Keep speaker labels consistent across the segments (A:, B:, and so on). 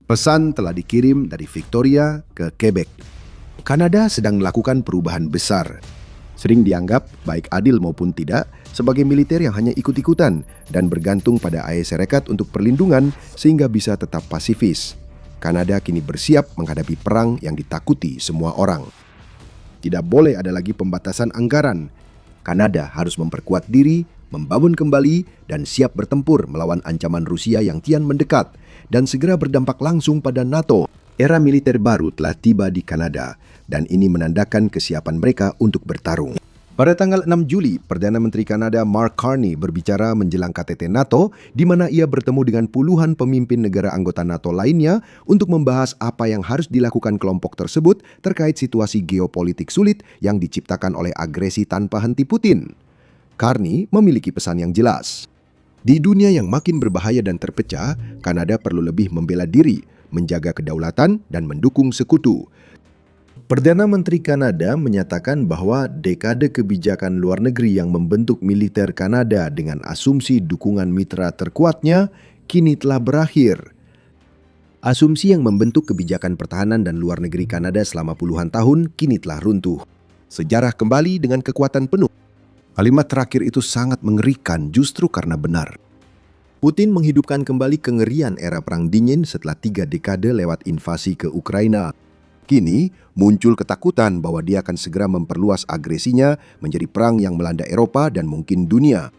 A: Pesan telah dikirim dari Victoria ke Quebec. Kanada sedang melakukan perubahan besar. Sering dianggap, baik adil maupun tidak, sebagai militer yang hanya ikut-ikutan dan bergantung pada AS Serikat untuk perlindungan sehingga bisa tetap pasifis. Kanada kini bersiap menghadapi perang yang ditakuti semua orang. Tidak boleh ada lagi pembatasan anggaran. Kanada harus memperkuat diri, membangun kembali, dan siap bertempur melawan ancaman Rusia yang kian mendekat dan segera berdampak langsung pada NATO. Era militer baru telah tiba di Kanada dan ini menandakan kesiapan mereka untuk bertarung. Pada tanggal 6 Juli, Perdana Menteri Kanada Mark Carney berbicara menjelang KTT NATO di mana ia bertemu dengan puluhan pemimpin negara anggota NATO lainnya untuk membahas apa yang harus dilakukan kelompok tersebut terkait situasi geopolitik sulit yang diciptakan oleh agresi tanpa henti Putin. Carney memiliki pesan yang jelas. Di dunia yang makin berbahaya dan terpecah, Kanada perlu lebih membela diri, menjaga kedaulatan, dan mendukung sekutu. Perdana Menteri Kanada menyatakan bahwa dekade kebijakan luar negeri yang membentuk militer Kanada dengan asumsi dukungan mitra terkuatnya kini telah berakhir. Asumsi yang membentuk kebijakan pertahanan dan luar negeri Kanada selama puluhan tahun kini telah runtuh. Sejarah kembali dengan kekuatan penuh. Kalimat terakhir itu sangat mengerikan justru karena benar. Putin menghidupkan kembali kengerian era Perang Dingin setelah 3 dekade lewat invasi ke Ukraina. Kini muncul ketakutan bahwa dia akan segera memperluas agresinya menjadi perang yang melanda Eropa dan mungkin dunia.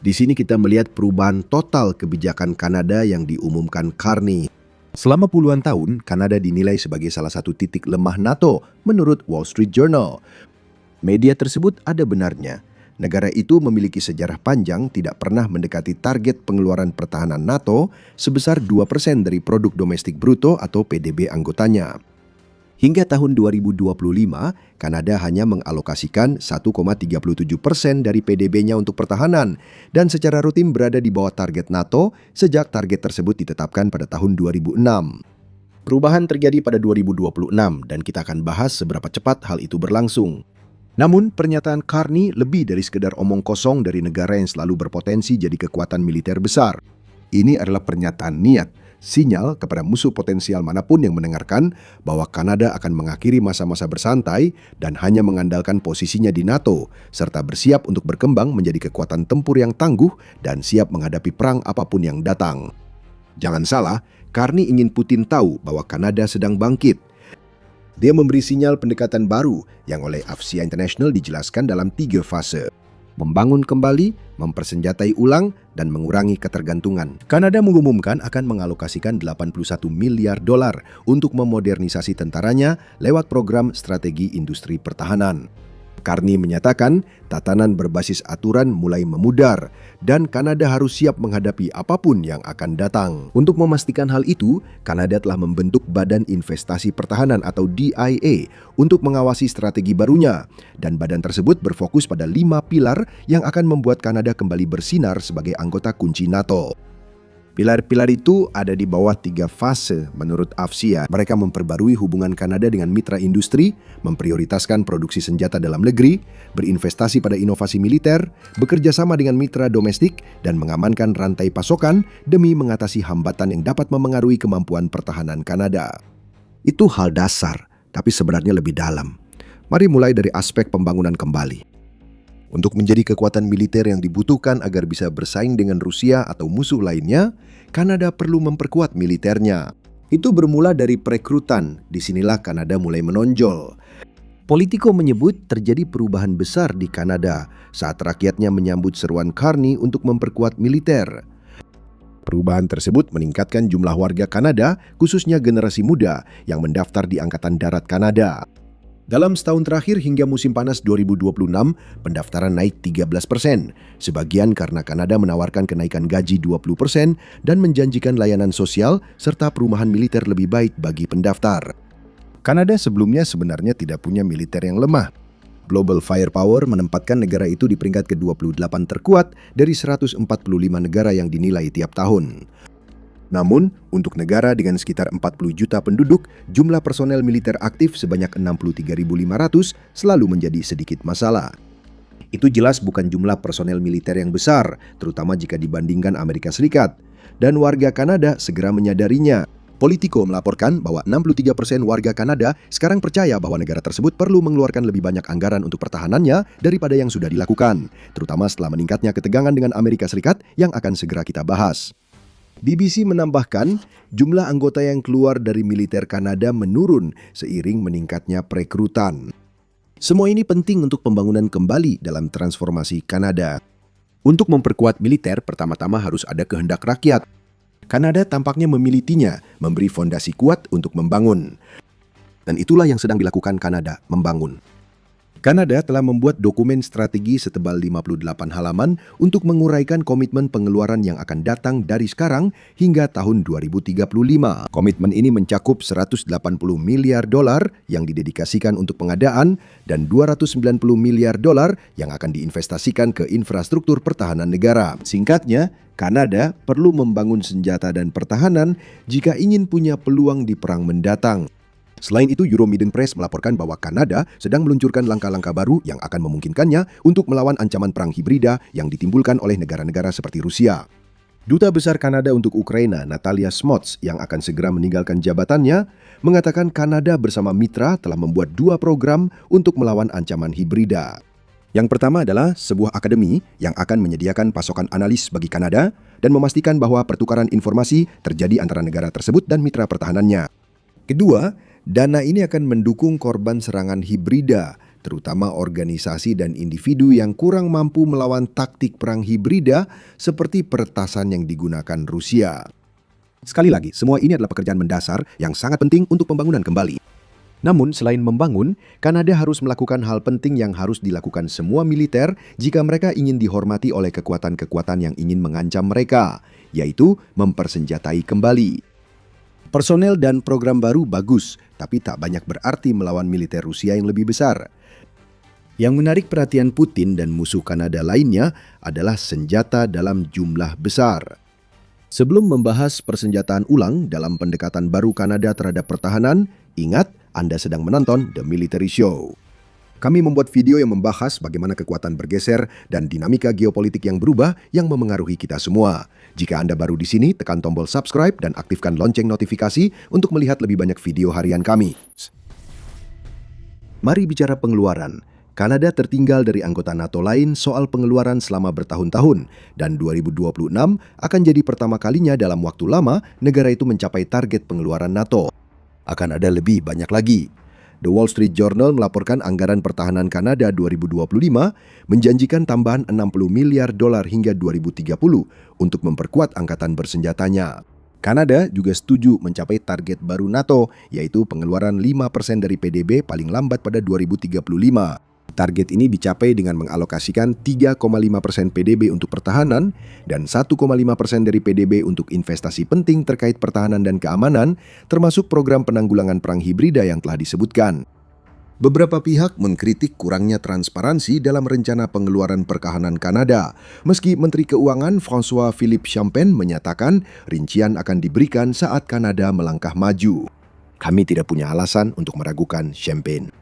A: Di sini kita melihat perubahan total kebijakan Kanada yang diumumkan Carney. Selama puluhan tahun, Kanada dinilai sebagai salah satu titik lemah NATO menurut Wall Street Journal. Media tersebut ada benarnya. Negara itu memiliki sejarah panjang tidak pernah mendekati target pengeluaran pertahanan NATO sebesar 2% dari produk domestik bruto atau PDB anggotanya. Hingga tahun 2025, Kanada hanya mengalokasikan 1,37% dari PDB-nya untuk pertahanan dan secara rutin berada di bawah target NATO sejak target tersebut ditetapkan pada tahun 2006. Perubahan terjadi pada 2026 dan kita akan bahas seberapa cepat hal itu berlangsung. Namun, pernyataan Carney lebih dari sekedar omong kosong dari negara yang selalu berpotensi jadi kekuatan militer besar. Ini adalah pernyataan niat, sinyal kepada musuh potensial manapun yang mendengarkan bahwa Kanada akan mengakhiri masa-masa bersantai dan hanya mengandalkan posisinya di NATO, serta bersiap untuk berkembang menjadi kekuatan tempur yang tangguh dan siap menghadapi perang apapun yang datang. Jangan salah, Carney ingin Putin tahu bahwa Kanada sedang bangkit. Dia memberi sinyal pendekatan baru yang oleh AFCIA International dijelaskan dalam 3 fase. Membangun kembali, mempersenjatai ulang, dan mengurangi ketergantungan. Kanada mengumumkan akan mengalokasikan 81 miliar dolar untuk memodernisasi tentaranya lewat program strategi industri pertahanan. Carney menyatakan tatanan berbasis aturan mulai memudar dan Kanada harus siap menghadapi apapun yang akan datang. Untuk memastikan hal itu, Kanada telah membentuk Badan Investasi Pertahanan atau DIA untuk mengawasi strategi barunya dan badan tersebut berfokus pada 5 pilar yang akan membuat Kanada kembali bersinar sebagai anggota kunci NATO. Pilar-pilar itu ada di bawah 3 fase menurut AFCIA. Mereka memperbarui hubungan Kanada dengan mitra industri, memprioritaskan produksi senjata dalam negeri, berinvestasi pada inovasi militer, bekerja sama dengan mitra domestik, dan mengamankan rantai pasokan demi mengatasi hambatan yang dapat memengaruhi kemampuan pertahanan Kanada. Itu hal dasar, tapi sebenarnya lebih dalam. Mari mulai dari aspek pembangunan kembali. Untuk menjadi kekuatan militer yang dibutuhkan agar bisa bersaing dengan Rusia atau musuh lainnya, Kanada perlu memperkuat militernya. Itu bermula dari perekrutan, disinilah Kanada mulai menonjol. Politico menyebut terjadi perubahan besar di Kanada saat rakyatnya menyambut seruan Carney untuk memperkuat militer. Perubahan tersebut meningkatkan jumlah warga Kanada, khususnya generasi muda yang mendaftar di Angkatan Darat Kanada. Dalam setahun terakhir hingga musim panas 2026, pendaftaran naik 13%. Sebagian karena Kanada menawarkan kenaikan gaji 20% dan menjanjikan layanan sosial serta perumahan militer lebih baik bagi pendaftar. Kanada sebelumnya sebenarnya tidak punya militer yang lemah. Global Firepower menempatkan negara itu di peringkat ke-28 terkuat dari 145 negara yang dinilai tiap tahun. Namun, untuk negara dengan sekitar 40 juta penduduk, jumlah personel militer aktif sebanyak 63.500 selalu menjadi sedikit masalah. Itu jelas bukan jumlah personel militer yang besar, terutama jika dibandingkan Amerika Serikat. Dan warga Kanada segera menyadarinya. Politico melaporkan bahwa 63% warga Kanada sekarang percaya bahwa negara tersebut perlu mengeluarkan lebih banyak anggaran untuk pertahanannya daripada yang sudah dilakukan, terutama setelah meningkatnya ketegangan dengan Amerika Serikat yang akan segera kita bahas. BBC menambahkan, jumlah anggota yang keluar dari militer Kanada menurun seiring meningkatnya perekrutan. Semua ini penting untuk pembangunan kembali dalam transformasi Kanada. Untuk memperkuat militer, pertama-tama harus ada kehendak rakyat. Kanada tampaknya memilikinya, memberi fondasi kuat untuk membangun. Dan itulah yang sedang dilakukan Kanada, membangun. Kanada telah membuat dokumen strategi setebal 58 halaman untuk menguraikan komitmen pengeluaran yang akan datang dari sekarang hingga tahun 2035. Komitmen ini mencakup 180 miliar dolar yang didedikasikan untuk pengadaan dan 290 miliar dolar yang akan diinvestasikan ke infrastruktur pertahanan negara. Singkatnya, Kanada perlu membangun senjata dan pertahanan jika ingin punya peluang di perang mendatang. Selain itu, Euromiden Press melaporkan bahwa Kanada sedang meluncurkan langkah-langkah baru yang akan memungkinkannya untuk melawan ancaman perang hibrida yang ditimbulkan oleh negara-negara seperti Rusia. Duta Besar Kanada untuk Ukraina, Natalia Smots, yang akan segera meninggalkan jabatannya, mengatakan Kanada bersama mitra telah membuat 2 program untuk melawan ancaman hibrida. Yang pertama adalah sebuah akademi yang akan menyediakan pasokan analis bagi Kanada dan memastikan bahwa pertukaran informasi terjadi antara negara tersebut dan mitra pertahanannya. Kedua, dana ini akan mendukung korban serangan hibrida, terutama organisasi dan individu yang kurang mampu melawan taktik perang hibrida seperti peretasan yang digunakan Rusia. Sekali lagi, semua ini adalah pekerjaan mendasar yang sangat penting untuk pembangunan kembali. Namun, selain membangun, Kanada harus melakukan hal penting yang harus dilakukan semua militer jika mereka ingin dihormati oleh kekuatan-kekuatan yang ingin mengancam mereka, yaitu mempersenjatai kembali. Personel dan program baru bagus, tapi tak banyak berarti melawan militer Rusia yang lebih besar. Yang menarik perhatian Putin dan musuh Kanada lainnya adalah senjata dalam jumlah besar. Sebelum membahas persenjataan ulang dalam pendekatan baru Kanada terhadap pertahanan, ingat Anda sedang menonton The Military Show. Kami membuat video yang membahas bagaimana kekuatan bergeser dan dinamika geopolitik yang berubah yang memengaruhi kita semua. Jika Anda baru di sini, tekan tombol subscribe dan aktifkan lonceng notifikasi untuk melihat lebih banyak video harian kami. Mari bicara pengeluaran. Kanada tertinggal dari anggota NATO lain soal pengeluaran selama bertahun-tahun, dan 2026 akan jadi pertama kalinya dalam waktu lama negara itu mencapai target pengeluaran NATO. Akan ada lebih banyak lagi. The Wall Street Journal melaporkan anggaran pertahanan Kanada 2025 menjanjikan tambahan 60 miliar dolar hingga 2030 untuk memperkuat angkatan bersenjatanya. Kanada juga setuju mencapai target baru NATO, yaitu pengeluaran 5% dari PDB paling lambat pada 2035. Target ini dicapai dengan mengalokasikan 3,5% PDB untuk pertahanan dan 1,5% dari PDB untuk investasi penting terkait pertahanan dan keamanan, termasuk program penanggulangan perang hibrida yang telah disebutkan. Beberapa pihak mengkritik kurangnya transparansi dalam rencana pengeluaran pertahanan Kanada, meski Menteri Keuangan François-Philippe Champagne menyatakan rincian akan diberikan saat Kanada melangkah maju. Kami tidak punya alasan untuk meragukan Champagne.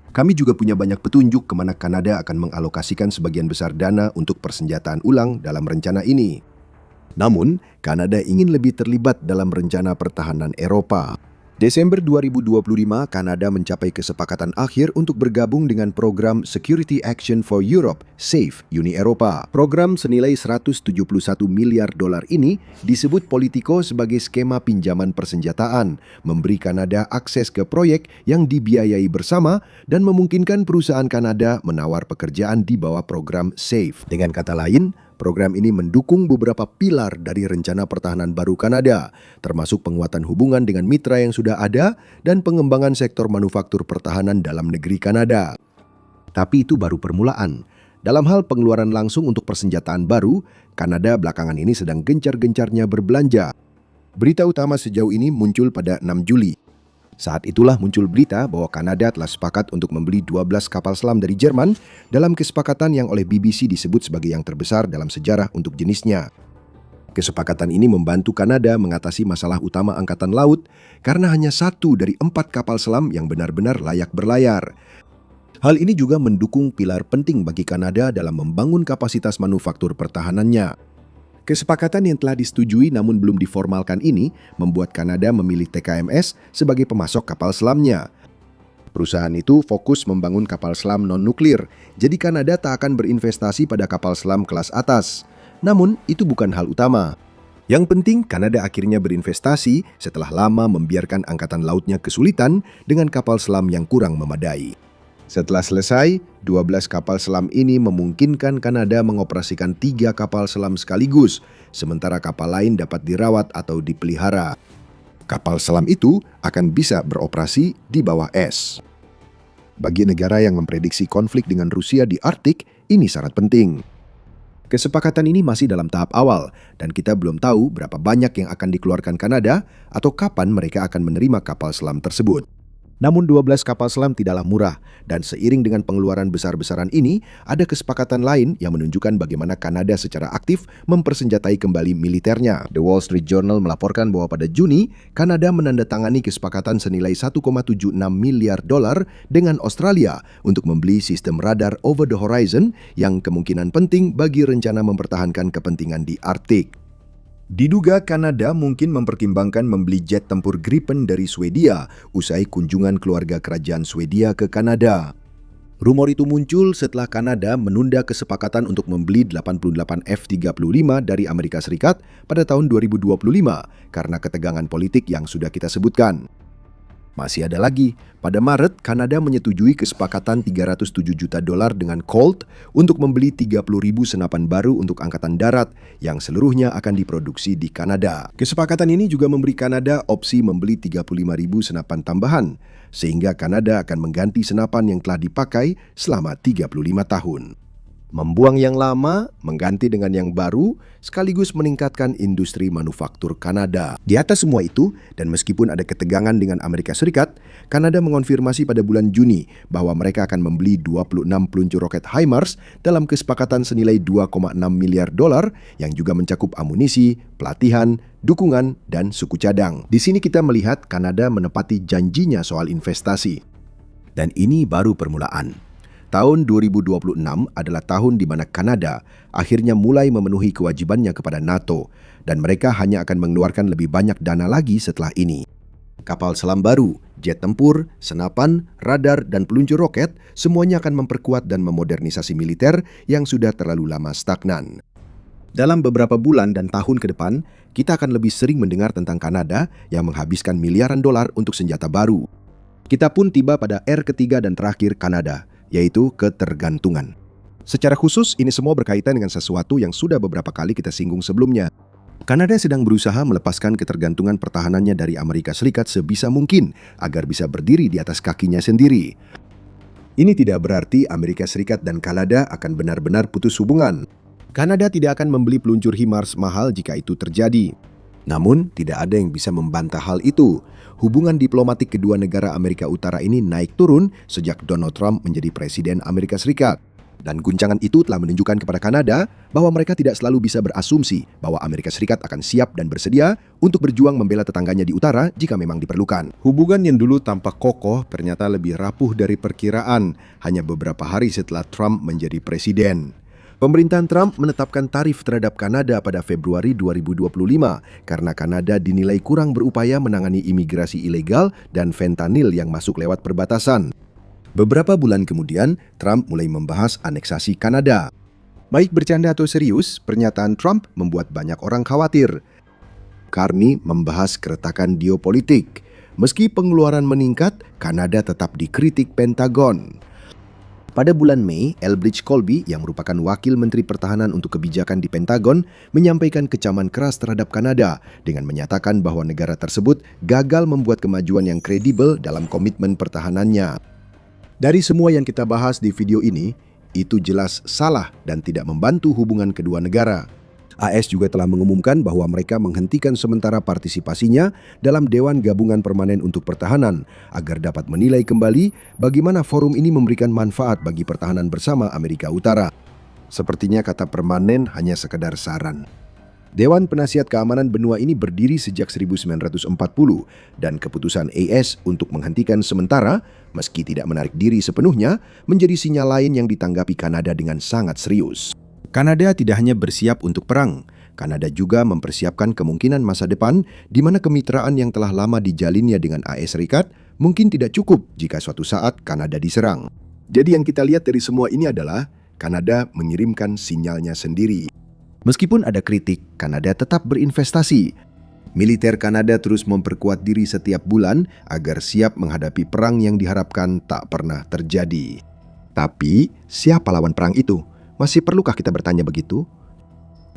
A: Kami juga punya banyak petunjuk kemana Kanada akan mengalokasikan sebagian besar dana untuk persenjataan ulang dalam rencana ini. Namun, Kanada ingin lebih terlibat dalam rencana pertahanan Eropa. Desember 2025, Kanada mencapai kesepakatan akhir untuk bergabung dengan program Security Action for Europe, SAFE, Uni Eropa. Program senilai 171 miliar dolar ini disebut Politico sebagai skema pinjaman persenjataan, memberi Kanada akses ke proyek yang dibiayai bersama dan memungkinkan perusahaan Kanada menawar pekerjaan di bawah program SAFE. Dengan kata lain, program ini mendukung beberapa pilar dari rencana pertahanan baru Kanada, termasuk penguatan hubungan dengan mitra yang sudah ada dan pengembangan sektor manufaktur pertahanan dalam negeri Kanada. Tapi itu baru permulaan. Dalam hal pengeluaran langsung untuk persenjataan baru, Kanada belakangan ini sedang gencar-gencarnya berbelanja. Berita utama sejauh ini muncul pada 6 Juli. Saat itulah muncul berita bahwa Kanada telah sepakat untuk membeli 12 kapal selam dari Jerman dalam kesepakatan yang oleh BBC disebut sebagai yang terbesar dalam sejarah untuk jenisnya. Kesepakatan ini membantu Kanada mengatasi masalah utama Angkatan Laut karena hanya 1 dari 4 kapal selam yang benar-benar layak berlayar. Hal ini juga mendukung pilar penting bagi Kanada dalam membangun kapasitas manufaktur pertahanannya. Kesepakatan yang telah disetujui namun belum diformalkan ini membuat Kanada memilih TKMS sebagai pemasok kapal selamnya. Perusahaan itu fokus membangun kapal selam non-nuklir, jadi Kanada tak akan berinvestasi pada kapal selam kelas atas. Namun, itu bukan hal utama. Yang penting, Kanada akhirnya berinvestasi setelah lama membiarkan angkatan lautnya kesulitan dengan kapal selam yang kurang memadai. Setelah selesai, 12 kapal selam ini memungkinkan Kanada mengoperasikan 3 kapal selam sekaligus, sementara kapal lain dapat dirawat atau dipelihara. Kapal selam itu akan bisa beroperasi di bawah es. Bagi negara yang memprediksi konflik dengan Rusia di Arktik, ini sangat penting. Kesepakatan ini masih dalam tahap awal, dan kita belum tahu berapa banyak yang akan dikeluarkan Kanada atau kapan mereka akan menerima kapal selam tersebut. Namun 12 kapal selam tidaklah murah, dan seiring dengan pengeluaran besar-besaran ini, ada kesepakatan lain yang menunjukkan bagaimana Kanada secara aktif mempersenjatai kembali militernya. The Wall Street Journal melaporkan bahwa pada Juni, Kanada menandatangani kesepakatan senilai 1,76 miliar dolar dengan Australia untuk membeli sistem radar over the horizon yang kemungkinan penting bagi rencana mempertahankan kepentingan di Arktik. Diduga Kanada mungkin mempertimbangkan membeli jet tempur Gripen dari Swedia usai kunjungan keluarga kerajaan Swedia ke Kanada. Rumor itu muncul setelah Kanada menunda kesepakatan untuk membeli 88 F-35 dari Amerika Serikat pada tahun 2025 karena ketegangan politik yang sudah kita sebutkan. Masih ada lagi, pada Maret, Kanada menyetujui kesepakatan 307 juta dolar dengan Colt untuk membeli 30.000 senapan baru untuk Angkatan Darat yang seluruhnya akan diproduksi di Kanada. Kesepakatan ini juga memberi Kanada opsi membeli 35.000 senapan tambahan, sehingga Kanada akan mengganti senapan yang telah dipakai selama 35 tahun. Membuang yang lama, mengganti dengan yang baru, sekaligus meningkatkan industri manufaktur Kanada. Di atas semua itu, dan meskipun ada ketegangan dengan Amerika Serikat, Kanada mengonfirmasi pada bulan Juni bahwa mereka akan membeli 26 peluncur roket HIMARS dalam kesepakatan senilai 2,6 miliar dolar yang juga mencakup amunisi, pelatihan, dukungan, dan suku cadang. Di sini kita melihat Kanada menepati janjinya soal investasi. Dan ini baru permulaan. Tahun 2026 adalah tahun di mana Kanada akhirnya mulai memenuhi kewajibannya kepada NATO dan mereka hanya akan mengeluarkan lebih banyak dana lagi setelah ini. Kapal selam baru, jet tempur, senapan, radar, dan peluncur roket semuanya akan memperkuat dan memodernisasi militer yang sudah terlalu lama stagnan. Dalam beberapa bulan dan tahun ke depan, kita akan lebih sering mendengar tentang Kanada yang menghabiskan miliaran dolar untuk senjata baru. Kita pun tiba pada R ketiga dan terakhir Kanada, yaitu ketergantungan. Secara khusus, ini semua berkaitan dengan sesuatu yang sudah beberapa kali kita singgung sebelumnya. Kanada sedang berusaha melepaskan ketergantungan pertahanannya dari Amerika Serikat sebisa mungkin agar bisa berdiri di atas kakinya sendiri. Ini tidak berarti Amerika Serikat dan Kanada akan benar-benar putus hubungan. Kanada tidak akan membeli peluncur HIMARS mahal jika itu terjadi. Namun, tidak ada yang bisa membantah hal itu. Hubungan diplomatik kedua negara Amerika Utara ini naik turun sejak Donald Trump menjadi Presiden Amerika Serikat. Dan guncangan itu telah menunjukkan kepada Kanada bahwa mereka tidak selalu bisa berasumsi bahwa Amerika Serikat akan siap dan bersedia untuk berjuang membela tetangganya di utara jika memang diperlukan. Hubungan yang dulu tampak kokoh ternyata lebih rapuh dari perkiraan hanya beberapa hari setelah Trump menjadi presiden. Pemerintahan Trump menetapkan tarif terhadap Kanada pada Februari 2025 karena Kanada dinilai kurang berupaya menangani imigrasi ilegal dan fentanyl yang masuk lewat perbatasan. Beberapa bulan kemudian, Trump mulai membahas aneksasi Kanada. Baik bercanda atau serius, pernyataan Trump membuat banyak orang khawatir. Carney membahas keretakan geopolitik. Meski pengeluaran meningkat, Kanada tetap dikritik Pentagon. Pada bulan Mei, Elbridge Colby yang merupakan wakil Menteri Pertahanan untuk kebijakan di Pentagon menyampaikan kecaman keras terhadap Kanada dengan menyatakan bahwa negara tersebut gagal membuat kemajuan yang kredibel dalam komitmen pertahanannya. Dari semua yang kita bahas di video ini, itu jelas salah dan tidak membantu hubungan kedua negara. AS juga telah mengumumkan bahwa mereka menghentikan sementara partisipasinya dalam Dewan Gabungan Permanen untuk Pertahanan agar dapat menilai kembali bagaimana forum ini memberikan manfaat bagi pertahanan bersama Amerika Utara. Sepertinya kata permanen hanya sekedar saran. Dewan Penasihat Keamanan Benua ini berdiri sejak 1940 dan keputusan AS untuk menghentikan sementara, meski tidak menarik diri sepenuhnya, menjadi sinyal lain yang ditanggapi Kanada dengan sangat serius. Kanada tidak hanya bersiap untuk perang, Kanada juga mempersiapkan kemungkinan masa depan di mana kemitraan yang telah lama dijalinnya dengan AS Serikat mungkin tidak cukup jika suatu saat Kanada diserang. Jadi yang kita lihat dari semua ini adalah Kanada mengirimkan sinyalnya sendiri. Meskipun ada kritik, Kanada tetap berinvestasi. Militer Kanada terus memperkuat diri setiap bulan agar siap menghadapi perang yang diharapkan tak pernah terjadi. Tapi, siapa lawan perang itu? Masih perlukah kita bertanya begitu?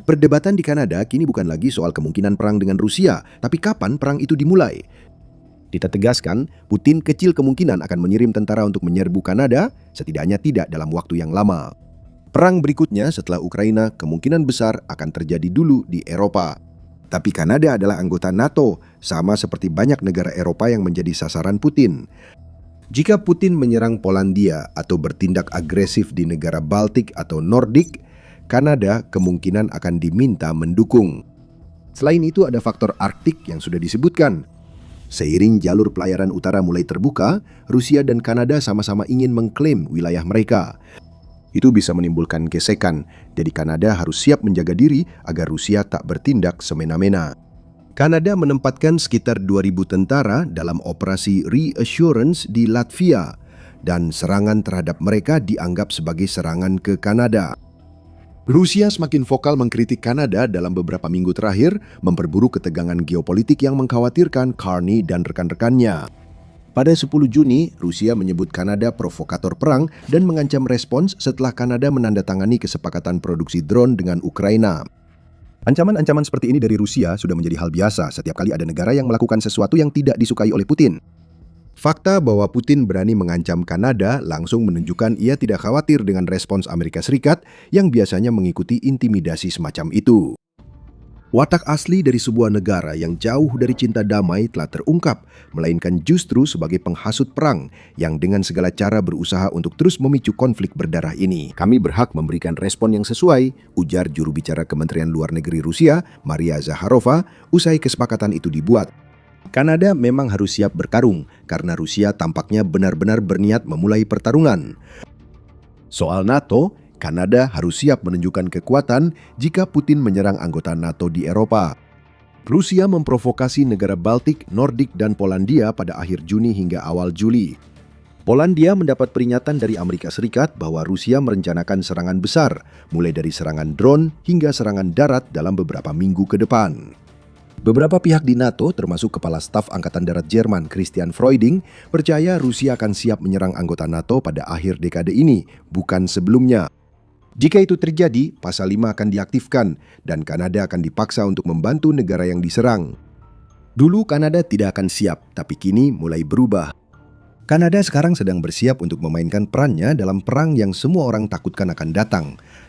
A: Perdebatan di Kanada kini bukan lagi soal kemungkinan perang dengan Rusia, tapi kapan perang itu dimulai. Kita tegaskan, Putin kecil kemungkinan akan mengirim tentara untuk menyerbu Kanada, setidaknya tidak dalam waktu yang lama. Perang berikutnya setelah Ukraina kemungkinan besar akan terjadi dulu di Eropa. Tapi Kanada adalah anggota NATO, sama seperti banyak negara Eropa yang menjadi sasaran Putin. Jika Putin menyerang Polandia atau bertindak agresif di negara Baltik atau Nordik, Kanada kemungkinan akan diminta mendukung. Selain itu ada faktor Arktik yang sudah disebutkan. Seiring jalur pelayaran utara mulai terbuka, Rusia dan Kanada sama-sama ingin mengklaim wilayah mereka. Itu bisa menimbulkan gesekan, jadi Kanada harus siap menjaga diri agar Rusia tak bertindak semena-mena. Kanada menempatkan sekitar 2.000 tentara dalam operasi Reassurance di Latvia, dan serangan terhadap mereka dianggap sebagai serangan ke Kanada. Rusia semakin vokal mengkritik Kanada dalam beberapa minggu terakhir, memperburuk ketegangan geopolitik yang mengkhawatirkan Carney dan rekan-rekannya. Pada 10 Juni, Rusia menyebut Kanada provokator perang dan mengancam respons setelah Kanada menandatangani kesepakatan produksi drone dengan Ukraina. Ancaman-ancaman seperti ini dari Rusia sudah menjadi hal biasa setiap kali ada negara yang melakukan sesuatu yang tidak disukai oleh Putin. Fakta bahwa Putin berani mengancam Kanada langsung menunjukkan ia tidak khawatir dengan respons Amerika Serikat yang biasanya mengikuti intimidasi semacam itu. Watak asli dari sebuah negara yang jauh dari cinta damai telah terungkap, melainkan justru sebagai penghasut perang yang dengan segala cara berusaha untuk terus memicu konflik berdarah ini. Kami berhak memberikan respon yang sesuai, ujar juru bicara Kementerian Luar Negeri Rusia, Maria Zakharova, usai kesepakatan itu dibuat. Kanada memang harus siap bertarung karena Rusia tampaknya benar-benar berniat memulai pertarungan. Soal NATO, Kanada harus siap menunjukkan kekuatan jika Putin menyerang anggota NATO di Eropa. Rusia memprovokasi negara Baltik, Nordik, dan Polandia pada akhir Juni hingga awal Juli. Polandia mendapat peringatan dari Amerika Serikat bahwa Rusia merencanakan serangan besar, mulai dari serangan drone hingga serangan darat dalam beberapa minggu ke depan. Beberapa pihak di NATO, termasuk Kepala Staf Angkatan Darat Jerman Christian Freuding, percaya Rusia akan siap menyerang anggota NATO pada akhir dekade ini, bukan sebelumnya. Jika itu terjadi, Pasal 5 akan diaktifkan dan Kanada akan dipaksa untuk membantu negara yang diserang. Dulu Kanada tidak akan siap, tapi kini mulai berubah. Kanada sekarang sedang bersiap untuk memainkan perannya dalam perang yang semua orang takutkan akan datang,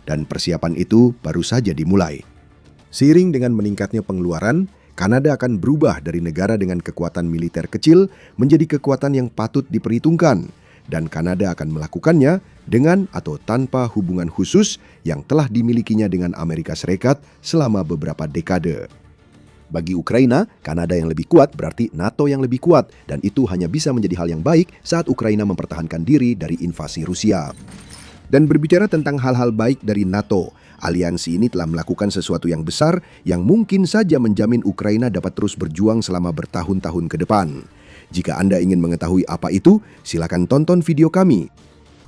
A: dan persiapan itu baru saja dimulai. Seiring dengan meningkatnya pengeluaran, Kanada akan berubah dari negara dengan kekuatan militer kecil menjadi kekuatan yang patut diperhitungkan, dan Kanada akan melakukannya dengan atau tanpa hubungan khusus yang telah dimilikinya dengan Amerika Serikat selama beberapa dekade. Bagi Ukraina, Kanada yang lebih kuat berarti NATO yang lebih kuat, dan itu hanya bisa menjadi hal yang baik saat Ukraina mempertahankan diri dari invasi Rusia. Dan berbicara tentang hal-hal baik dari NATO, aliansi ini telah melakukan sesuatu yang besar yang mungkin saja menjamin Ukraina dapat terus berjuang selama bertahun-tahun ke depan. Jika Anda ingin mengetahui apa itu, silakan tonton video kami.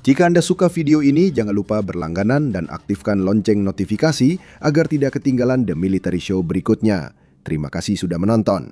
A: Jika Anda suka video ini, jangan lupa berlangganan dan aktifkan lonceng notifikasi agar tidak ketinggalan The Military Show berikutnya. Terima kasih sudah menonton.